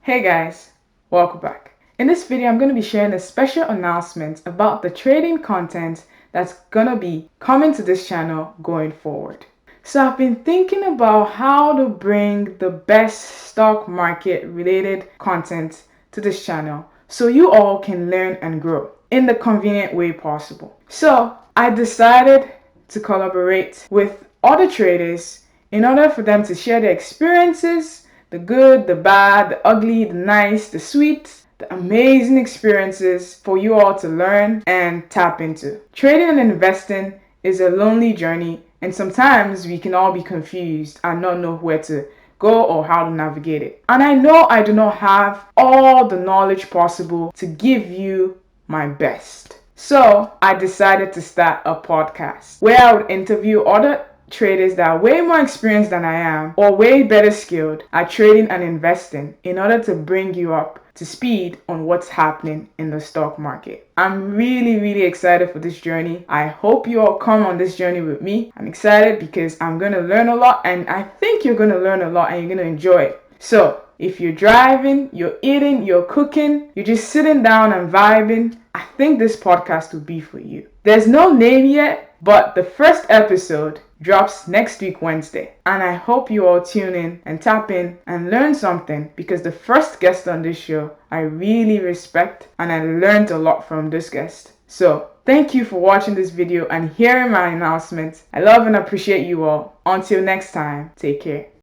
Hey guys, welcome back. In this video, I'm going to be sharing a special announcement about the trading content that's going to be coming to this channel going forward. So I've been thinking about how to bring the best stock market related content to this channel so you all can learn and grow in the convenient way possible. So I decided to collaborate with other traders in order for them to share their experiences, the good, the bad, the ugly, the nice, the sweet, the amazing experiences for you all to learn and tap into. Trading and investing is a lonely journey, and sometimes we can all be confused and not know where to go or how to navigate it. And I know I do not have all the knowledge possible to give you my best. So I decided to start a podcast where I would interview other traders that are way more experienced than I am or way better skilled at trading and investing in order to bring you up to speed on what's happening in the stock market. I'm really excited for this journey. I hope you all come on this journey with me. I'm excited because I'm going to learn a lot, and I think you're going to learn a lot and you're going to enjoy it. So if you're driving, you're eating, you're cooking, you're just sitting down and vibing, I think this podcast will be for you. There's no name yet, but the first episode drops next week Wednesday, and I hope you all tune in and tap in and learn something, because the first guest on this show I really respect and I learned a lot from this guest. So thank you for watching this video and hearing my announcements. I love and appreciate you all. Until next time, take care.